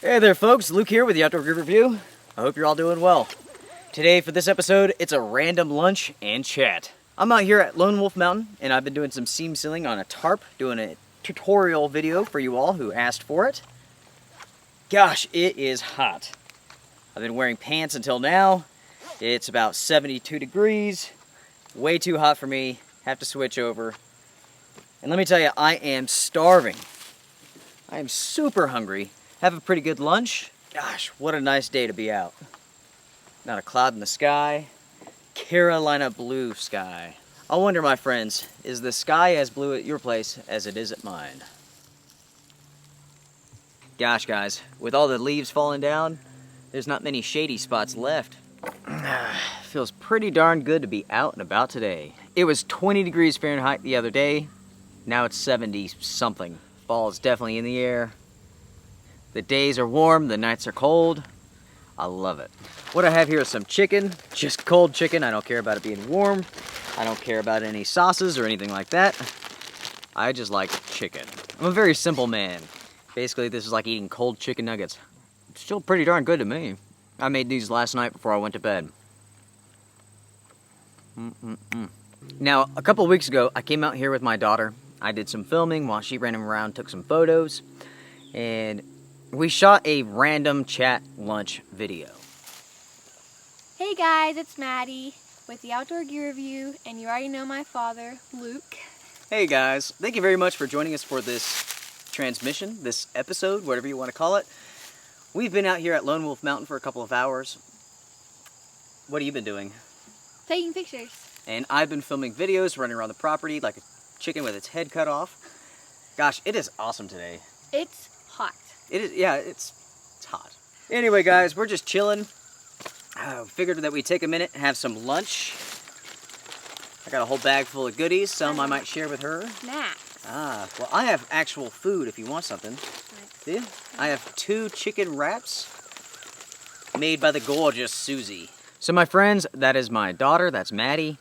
Hey there folks, Luke here with the Outdoor Gear Review. I hope you're all doing well. Today for this episode, it's a random lunch and chat. I'm out here at Lone Wolf Mountain and I've been doing some seam sealing on a tarp, doing a tutorial video for you all who asked for it. Gosh, it is hot. I've been wearing pants until now. It's about 72 degrees, way too hot for me, have to switch over. And let me tell you, I am starving. I am super hungry. Have a pretty good lunch. Gosh, what a nice day to be out. Not a cloud in the sky. Carolina blue sky. I wonder, my friends, is the sky as blue at your place as it is at mine? Gosh, guys, with all the leaves falling down, there's not many shady spots left. Feels pretty darn good to be out and about today. It was 20 degrees Fahrenheit the other day. Now it's 70 something. Fall is definitely in the air. The days are warm, the nights are cold. I love it. What I have here is some chicken, just cold chicken. I don't care about it being warm. I don't care about any sauces or anything like that. I just like chicken. I'm a very simple man. Basically, this is like eating cold chicken nuggets. It's still pretty darn good to me. I made these last night before I went to bed. Now, a couple of weeks ago, I came out here with my daughter. I did some filming while she ran around, took some photos, and we shot a random chat lunch video. Hey guys, it's Maddie with the Outdoor Gear Review, and you already know my father, Luke. Hey guys, thank you very much for joining us for this transmission, this episode, whatever you want to call it. We've been out here at Lone Wolf Mountain for a couple of hours. What have you been doing? Taking pictures. And I've been filming videos, running around the property like a chicken with its head cut off. Gosh, it is awesome today. It's hot. It is, yeah, it's hot. Anyway, guys, we're just chilling. Figured that we'd take a minute and have some lunch. I got a whole bag full of goodies. Some I might share with her. Snacks. Well, I have actual food if you want something. See? I have 2 chicken wraps made by the gorgeous Susie. So my friends, that is my daughter, that's Maddie.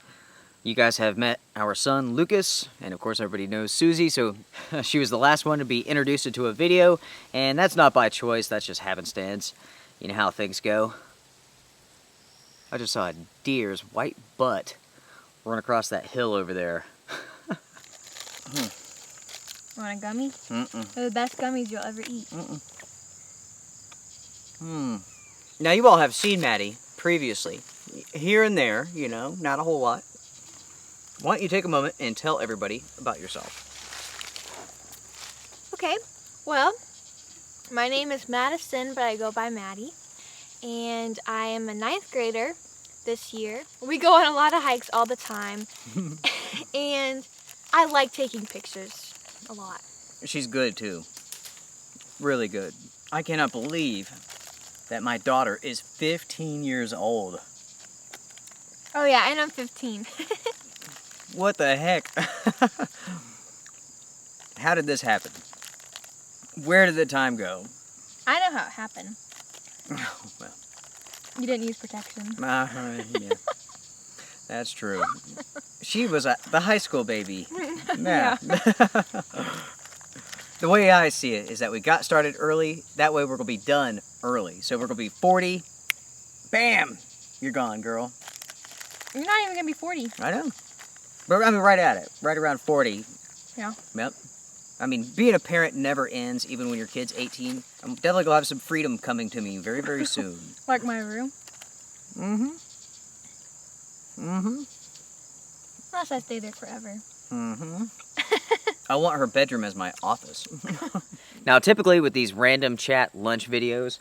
You guys have met our son, Lucas, and of course everybody knows Susie, so she was the last one to be introduced into a video, and that's not by choice, that's just happenstance. You know how things go. I just saw a deer's white butt run across that hill over there. Want a gummy? They're the best gummies you'll ever eat. Now you all have seen Maddie previously, here and there, you know, not a whole lot. Why don't you take a moment and tell everybody about yourself? Okay, well, my name is Madison, but I go by Maddie. And I am a 9th grader this year. We go on a lot of hikes all the time. And I like taking pictures a lot. She's good too. Really good. I cannot believe that my daughter is 15 years old. Oh yeah, and I'm 15. What the heck? How did this happen? Where did the time go? I know how it happened. Oh, well. You didn't use protection. Yeah. That's true. She was the high school baby. Yeah. The way I see it is that we got started early. That way we're going to be done early. So we're going to be 40. Bam! You're gone, girl. You're not even going to be 40. I know. But I mean, right at it. Right around 40. Yeah. Yep. I mean, being a parent never ends, even when your kid's 18. I'm definitely going to have some freedom coming to me very, very soon. Like my room? Unless I stay there forever. I want her bedroom as my office. Now, typically with these random chat lunch videos,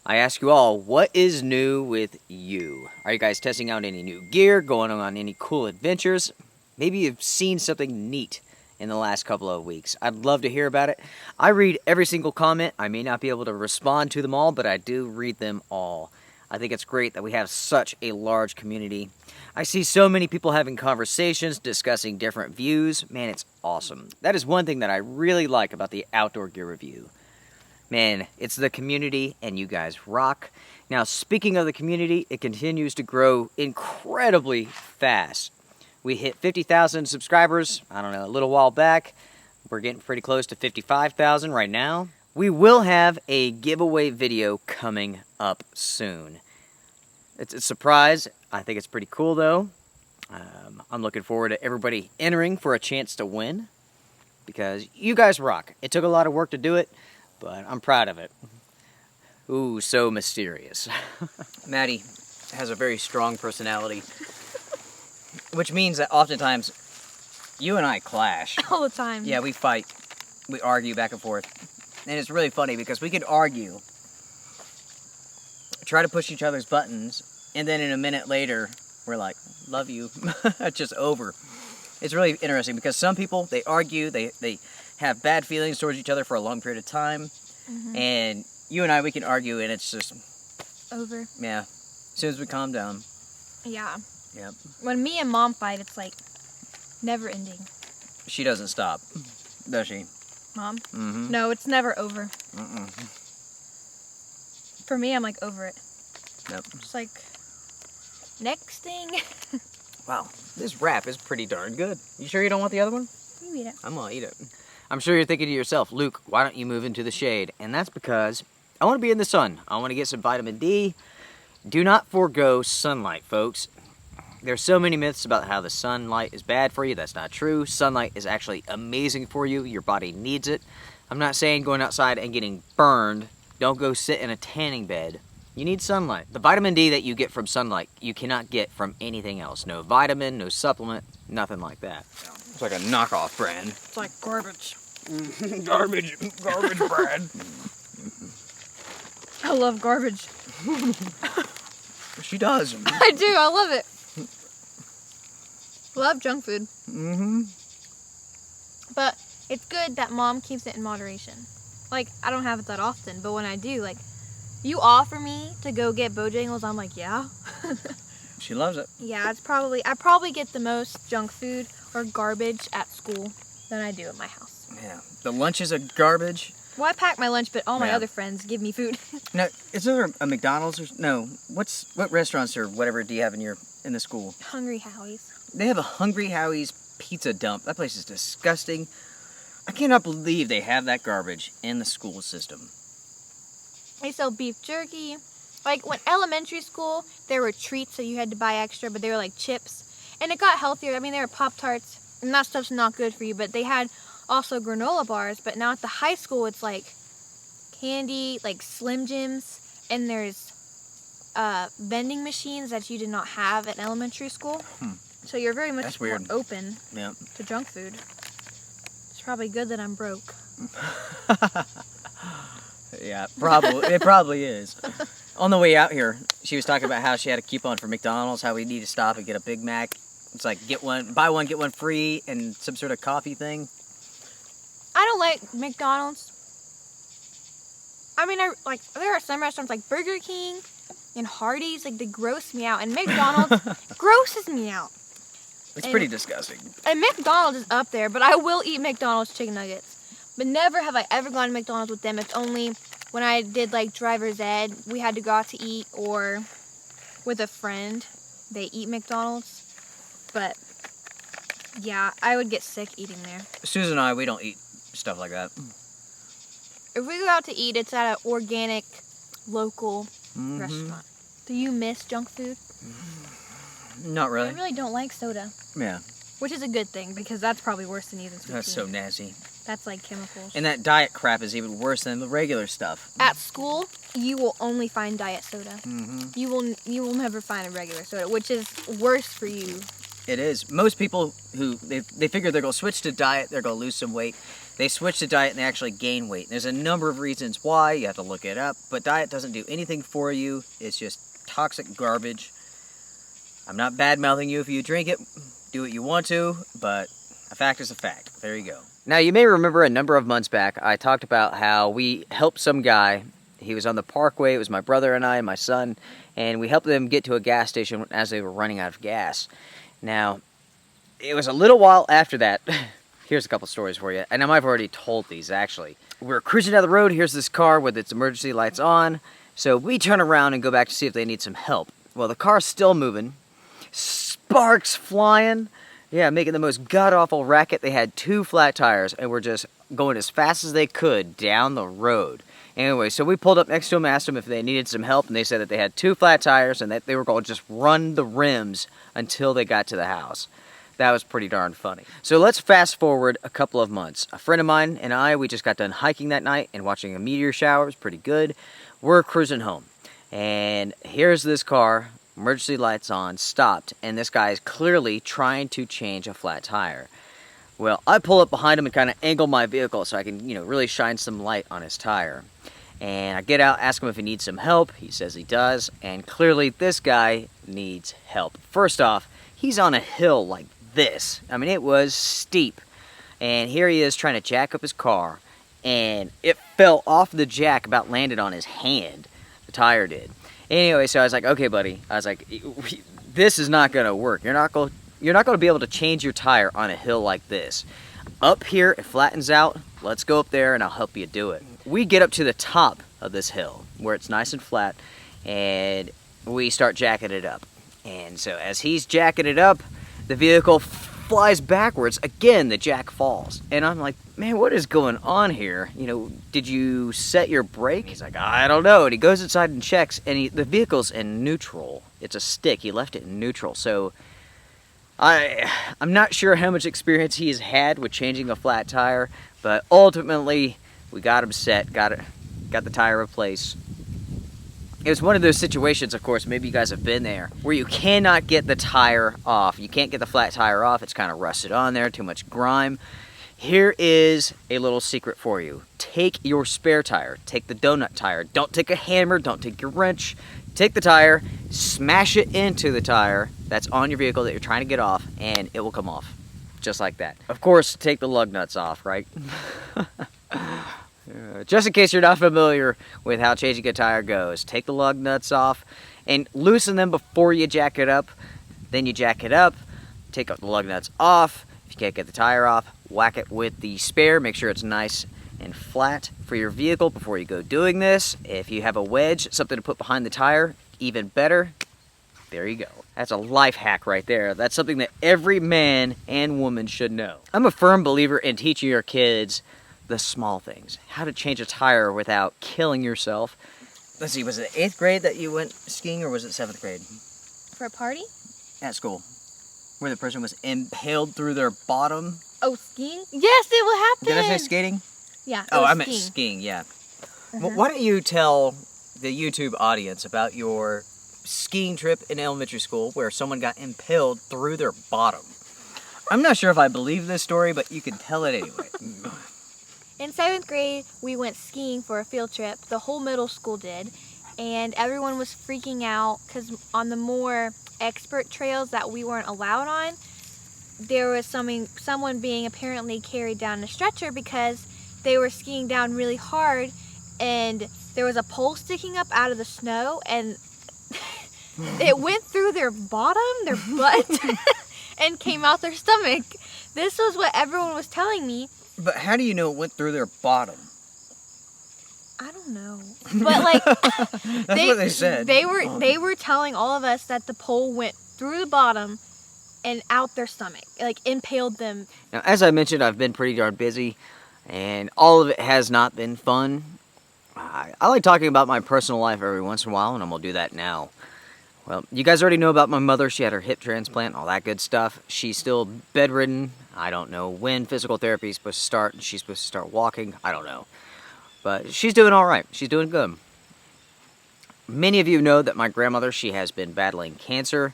I ask you all, what is new with you? Are you guys testing out any new gear, going on any cool adventures? Maybe you've seen something neat in the last couple of weeks. I'd love to hear about it. I read every single comment. I may not be able to respond to them all, but I do read them all. I think it's great that we have such a large community. I see so many people having conversations, discussing different views. Man, it's awesome. That is one thing that I really like about the Outdoor Gear Review. Man, it's the community, and you guys rock. Now, speaking of the community, it continues to grow incredibly fast. We hit 50,000 subscribers, I don't know, a little while back. We're getting pretty close to 55,000 right now. We will have a giveaway video coming up soon. It's a surprise. I think it's pretty cool, though. I'm looking forward to everybody entering for a chance to win, because you guys rock. It took a lot of work to do it, but I'm proud of it. Ooh, so mysterious. Maddie has a very strong personality, which means that oftentimes you and I clash. All the time. Yeah, we fight. We argue back and forth. And it's really funny because we could argue, try to push each other's buttons, and then in a minute later, we're like, love you. It's just over. It's really interesting because some people, they argue, they have bad feelings towards each other for a long period of time. And you and I, we can argue and it's just over. Yeah. As soon as we calm down. Yeah. Yep. When me and Mom fight, it's like never ending. She doesn't stop, does she? Mom? No, it's never over. For me, I'm like over it. Yep. Just like, next thing. Wow, this wrap is pretty darn good. You sure you don't want the other one? You eat it. I'm gonna eat it. I'm sure you're thinking to yourself, Luke, why don't you move into the shade? And that's because I want to be in the sun. I want to get some vitamin D. Do not forego sunlight, folks. There's so many myths about how the sunlight is bad for you. That's not true. Sunlight is actually amazing for you. Your body needs it. I'm not saying going outside and getting burned. Don't go sit in a tanning bed. You need sunlight. The vitamin D that you get from sunlight, you cannot get from anything else. No vitamin, no supplement, nothing like that. It's like a knockoff brand. It's like garbage. Garbage brand. I love garbage. She does. I do. I love it. Love junk food. But it's good that Mom keeps it in moderation. Like, I don't have it that often, but when I do, like, you offer me to go get Bojangles, I'm like, yeah. She loves it. Yeah, I probably get the most junk food or garbage at school than I do at my house. Yeah, the lunches are garbage. Well, I pack my lunch, but all my other friends give me food. Now, is there a McDonald's or no? What restaurants or whatever do you have in the school? Hungry Howie's. They have a Hungry Howie's pizza dump. That place is disgusting. I cannot believe they have that garbage in the school system. They sell beef jerky. Like, when elementary school, there were treats that you had to buy extra, but they were like chips. And it got healthier. I mean, there were Pop-Tarts, and that stuff's not good for you, but they had also granola bars. But now at the high school, it's like candy, like Slim Jims, and there's vending machines that you did not have at elementary school. So you're very much more open to junk food. It's probably good that I'm broke. Yeah, probably. It probably is. On the way out here, she was talking about how she had a coupon for McDonald's, how we need to stop and get a Big Mac. It's like buy one, get one free, and some sort of coffee thing. I don't like McDonald's. I mean, there are some restaurants like Burger King and Hardee's, like, they gross me out. And McDonald's grosses me out. It's pretty disgusting. And McDonald's is up there, but I will eat McDonald's chicken nuggets. But never have I ever gone to McDonald's with them. It's only when I did, like, driver's ed, we had to go out to eat, or with a friend, they eat McDonald's. But, yeah, I would get sick eating there. Susan and I, we don't eat stuff like that. If we go out to eat, it's at an organic, local restaurant. Do you miss junk food? Not really. I really don't like soda. Yeah. Which is a good thing, because that's probably worse than even sweet That's tea. so nasty. That's like chemicals. And that diet crap is even worse than the regular stuff. At school, you will only find diet soda. You will never find a regular soda, which is worse for you. It is. Most people who, they figure they're going to switch to diet, they're going to lose some weight. They switch to diet and they actually gain weight. There's a number of reasons why. You have to look it up. But diet doesn't do anything for you. It's just toxic garbage. I'm not bad-mouthing you if you drink it. Do what you want to, but a fact is a fact. There you go. Now, you may remember a number of months back, I talked about how we helped some guy. He was on the parkway. It was my brother and I and my son. And we helped them get to a gas station as they were running out of gas. Now, it was a little while after that. Here's a couple stories for you. And I might have already told these, actually. We're cruising down the road. Here's this car with its emergency lights on. So we turn around and go back to see if they need some help. Well, the car's still moving. Sparks flying. Yeah, making the most god-awful racket. They had 2 flat tires and were just going as fast as they could down the road. Anyway, so we pulled up next to them, asked them if they needed some help, and they said that they had 2 flat tires and that they were going to just run the rims until they got to the house. That was pretty darn funny. So let's fast forward a couple of months. A friend of mine and I, we just got done hiking that night and watching a meteor shower. It was pretty good. We're cruising home. And here's this car, emergency lights on, stopped, and this guy is clearly trying to change a flat tire. Well, I pull up behind him and kind of angle my vehicle so I can, really shine some light on his tire. And I get out, ask him if he needs some help. He says he does, and clearly this guy needs help. First off, he's on a hill like this. I mean, it was steep. And here he is trying to jack up his car, and it fell off the jack, about landed on his hand. The tire did. Anyway, so I was like, okay, buddy. I was like, this is not going to work. You're not going to be able to change your tire on a hill like this. Up here, it flattens out. Let's go up there, and I'll help you do it. We get up to the top of this hill, where it's nice and flat, and we start jacking it up. And so as he's jacking it up, the vehicle flies backwards. Again, the jack falls. And I'm like, man, what is going on here? Did you set your brake? He's like, I don't know. And he goes inside and checks, and the vehicle's in neutral. It's a stick. He left it in neutral. So I'm not sure how much experience he's had with changing a flat tire, but ultimately we got him set, got the tire replaced. It was one of those situations, of course, maybe you guys have been there, where you cannot get the tire off. You can't get the flat tire off. It's kind of rusted on there, too much grime. Here is a little secret for you. Take your spare tire. Take the donut tire. Don't take a hammer. Don't take your wrench. Take the tire, smash it into the tire that's on your vehicle that you're trying to get off, and it will come off. Just like that. Of course, take the lug nuts off, right? Just in case you're not familiar with how changing a tire goes, take the lug nuts off and loosen them before you jack it up. Then you jack it up, take the lug nuts off. If you can't get the tire off, whack it with the spare. Make sure it's nice and flat for your vehicle before you go doing this. If you have a wedge, something to put behind the tire, even better. There you go. That's a life hack right there. That's something that every man and woman should know. I'm a firm believer in teaching your kids the small things. How to change a tire without killing yourself. Let's see, was it 8th grade that you went skiing, or was it 7th grade? For a party? At school. Where the person was impaled through their bottom. Oh, skiing? Yes, it will happen. Did I say skating? Yeah. Oh, I meant skiing, yeah. Well, why don't you tell the YouTube audience about your skiing trip in elementary school where someone got impaled through their bottom? I'm not sure if I believe this story, but you can tell it anyway. In 7th grade, we went skiing for a field trip. The whole middle school did. And everyone was freaking out because on the more expert trails that we weren't allowed on, there was someone being apparently carried down a stretcher because they were skiing down really hard and there was a pole sticking up out of the snow and it went through their bottom, their butt, and came out their stomach. This was what everyone was telling me. But how do you know it went through their bottom? I don't know. But like that's what they said. They were telling all of us that the pole went through the bottom and out their stomach, like impaled them. Now, as I mentioned, I've been pretty darn busy, and all of it has not been fun. I like talking about my personal life every once in a while, and I'm going to do that now. Well, you guys already know about my mother. She had her hip transplant, all that good stuff. She's still bedridden. I don't know when physical therapy is supposed to start, and she's supposed to start walking. I don't know. But she's doing all right. She's doing good. Many of you know that my grandmother, she has been battling cancer.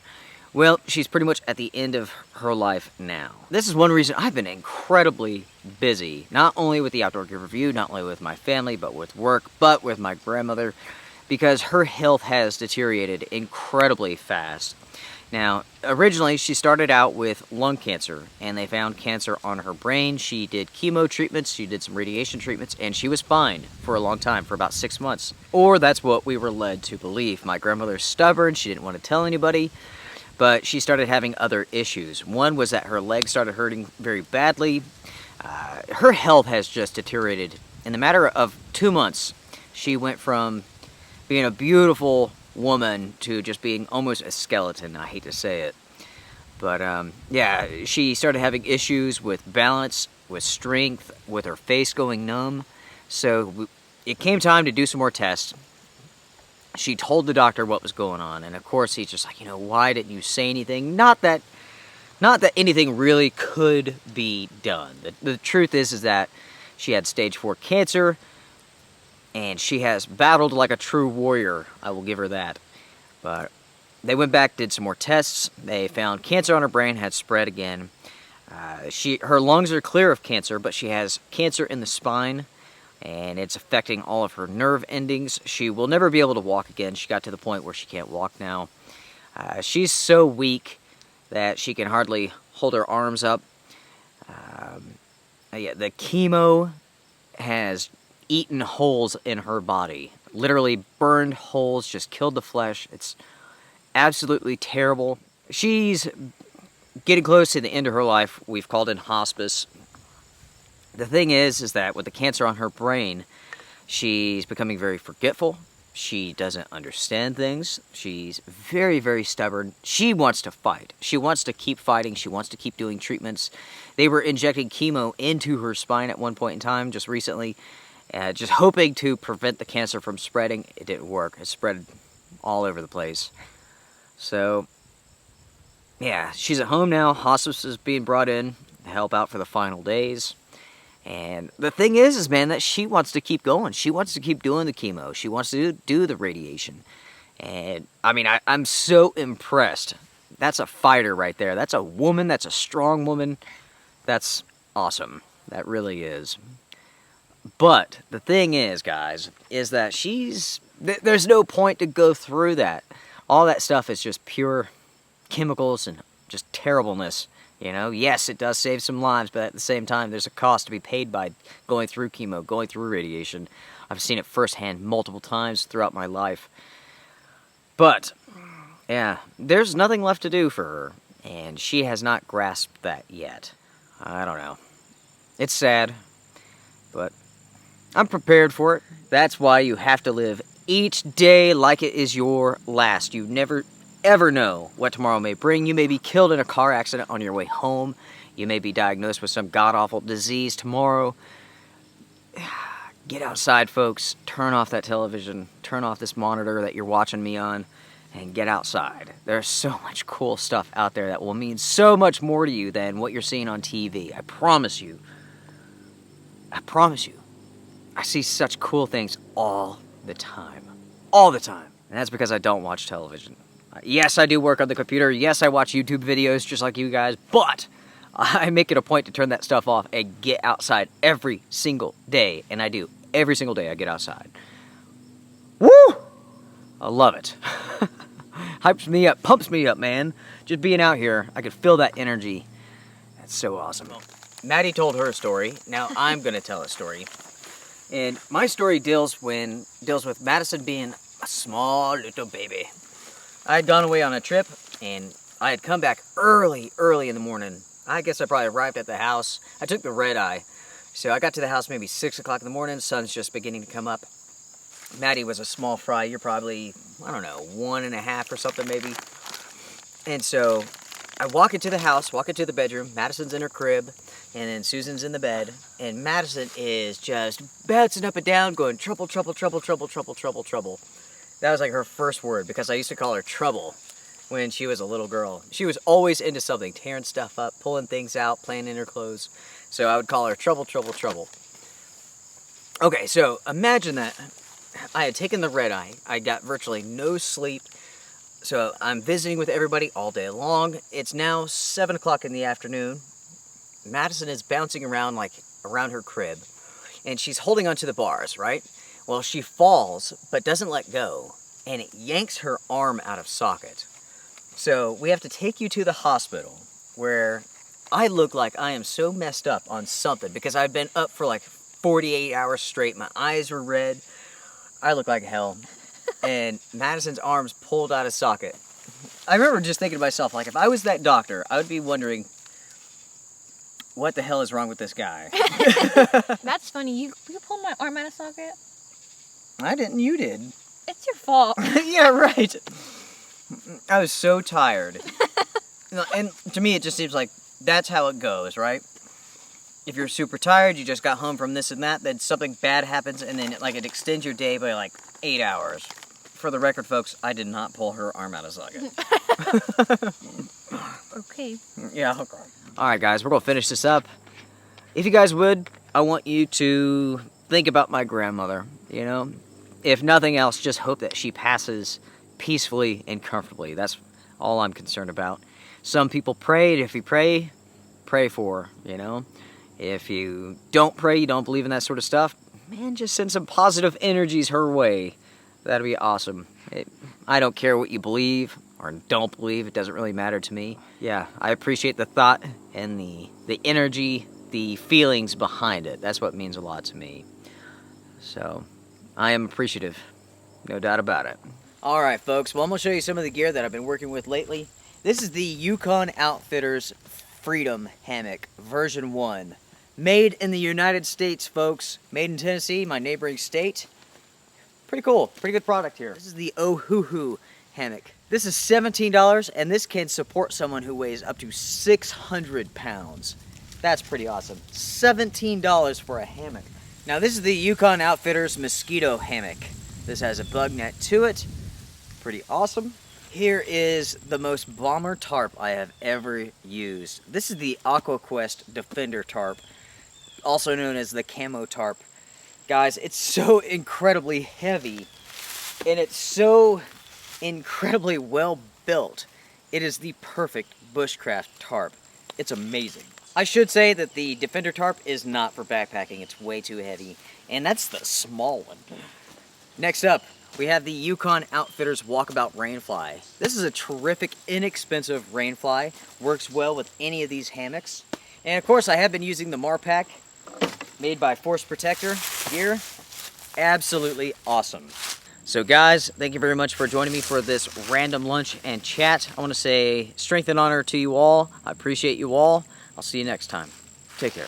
Well, she's pretty much at the end of her life now. This is one reason I've been incredibly busy, not only with the Outdoor Gear Review, not only with my family, but with work, but with my grandmother, because her health has deteriorated incredibly fast. Now, originally she started out with lung cancer, and they found cancer on her brain. She did chemo treatments, she did some radiation treatments, and she was fine for a long time, for about 6 months. Or that's what we were led to believe. My grandmother's stubborn, she didn't want to tell anybody, but she started having other issues. One was that her legs started hurting very badly. Her health has just deteriorated. In the matter of 2 months, she went from being a beautiful woman to just being almost a skeleton. I hate to say it. But yeah, she started having issues with balance, with strength, with her face going numb. So it came time to do some more tests. She told the doctor what was going on, and of course he's just like, why didn't you say anything? Not that anything really could be done. The truth is that she had stage 4 cancer, and she has battled like a true warrior. I will give her that. But they went back, did some more tests. They found cancer on her brain had spread again. Her lungs are clear of cancer, but she has cancer in the spine, and it's affecting all of her nerve endings. She will never be able to walk again. She got to the point where she can't walk now. She's so weak that she can hardly hold her arms up. Yeah, the chemo has eaten holes in her body. Literally burned holes, just killed the flesh. It's absolutely terrible. She's getting close to the end of her life. We've called in hospice. The thing is that with the cancer on her brain, she's becoming very forgetful. She doesn't understand things. She's very, very stubborn. She wants to fight. She wants to keep fighting. She wants to keep doing treatments. They were injecting chemo into her spine at one point in time, just recently, just hoping to prevent the cancer from spreading. It didn't work. It spread all over the place. So, yeah, she's at home now. Hospice is being brought in to help out for the final days. And the thing is, man, that she wants to keep going. She wants to keep doing the chemo. She wants to do the radiation. And, I mean, I'm so impressed. That's a fighter right there. That's a woman. That's a strong woman. That's awesome. That really is. But the thing is, guys, is that there's no point to go through that. All that stuff is just pure chemicals and just terribleness. Yes, it does save some lives, but at the same time, there's a cost to be paid by going through chemo, going through radiation. I've seen it firsthand multiple times throughout my life. But, yeah, there's nothing left to do for her, and she has not grasped that yet. I don't know. It's sad, but I'm prepared for it. That's why you have to live each day like it is your last. You never ever know what tomorrow may bring. You may be killed in a car accident on your way home. You may be diagnosed with some god-awful disease tomorrow. Get outside, folks. Turn off that television. Turn off this monitor that you're watching me on, and get outside. There's so much cool stuff out there that will mean so much more to you than what you're seeing on TV. I promise you. I promise you. I see such cool things all the time. All the time. And that's because I don't watch television. Yes, I do work on the computer. Yes, I watch YouTube videos just like you guys. But I make it a point to turn that stuff off and get outside every single day. And I do. Every single day I get outside. Woo! I love it. Hypes me up. Pumps me up, man. Just being out here, I can feel that energy. That's so awesome. Maddie told her story. Now I'm going to tell a story. And my story deals with Madison being a small little baby. I had gone away on a trip, and I had come back early in the morning. I guess I probably arrived at the house. I took the red eye. So I got to the house maybe 6 o'clock in the morning. Sun's just beginning to come up. Maddie was a small fry. You're probably, 1.5 or something maybe. And so I walk into the house, walk into the bedroom. Madison's in her crib, and then Susan's in the bed. And Madison is just bouncing up and down, going, trouble, trouble, trouble, trouble, trouble, trouble, trouble. That was like her first word, because I used to call her Trouble when she was a little girl. She was always into something, tearing stuff up, pulling things out, playing in her clothes. So I would call her Trouble, Trouble, Trouble. Okay, so imagine that I had taken the red eye. I got virtually no sleep. So I'm visiting with everybody all day long. It's now 7 o'clock in the afternoon. Madison is bouncing around around her crib, and she's holding onto the bars, right? Well, she falls, but doesn't let go, and it yanks her arm out of socket. So we have to take you to the hospital, where I look like I am so messed up on something, because I've been up for 48 hours straight. My eyes were red. I look like hell. And Madison's arm's pulled out of socket. I remember just thinking to myself, if I was that doctor, I would be wondering, what the hell is wrong with this guy? That's funny. You pulled my arm out of socket? I didn't. You did. It's your fault. Yeah, right. I was so tired. And to me, it just seems like that's how it goes, right? If you're super tired, you just got home from this and that, then something bad happens, and then it extends your day by 8 hours. For the record, folks, I did not pull her arm out of socket. Okay. Yeah, okay. All right, guys, we're gonna finish this up. If you guys would, I want you to think about my grandmother. You know, if nothing else, just hope that she passes peacefully and comfortably. That's all I'm concerned about. Some people prayed. If you pray for her, you know. If you don't pray, you don't believe in that sort of stuff, man, just send some positive energies her way. That'd be awesome. I don't care what you believe or don't believe. It doesn't really matter to me. Yeah, I appreciate the thought and the energy, the feelings behind it. That's what means a lot to me. So, I am appreciative. No doubt about it. All right, folks. Well, I'm going to show you some of the gear that I've been working with lately. This is the Yukon Outfitters Freedom Hammock version 1. Made in the United States, folks. Made in Tennessee, my neighboring state. Pretty cool. Pretty good product here. This is the Ohuhu hammock. This is $17, and this can support someone who weighs up to 600 pounds. That's pretty awesome. $17 for a hammock. Now, this is the Yukon Outfitters Mosquito Hammock. This has a bug net to it. Pretty awesome. Here is the most bomber tarp I have ever used. This is the AquaQuest Defender tarp, also known as the camo tarp. Guys, it's so incredibly heavy, and it's so incredibly well built. It is the perfect bushcraft tarp. It's amazing. I should say that the Defender tarp is not for backpacking. It's way too heavy, and that's the small one. Next up, we have the Yukon Outfitters Walkabout Rainfly. This is a terrific, inexpensive rainfly. Works well with any of these hammocks. And of course, I have been using the Marpack, made by Force Protector gear. Absolutely awesome. So guys, thank you very much for joining me for this random lunch and chat. I want to say strength and honor to you all. I appreciate you all. I'll see you next time. Take care.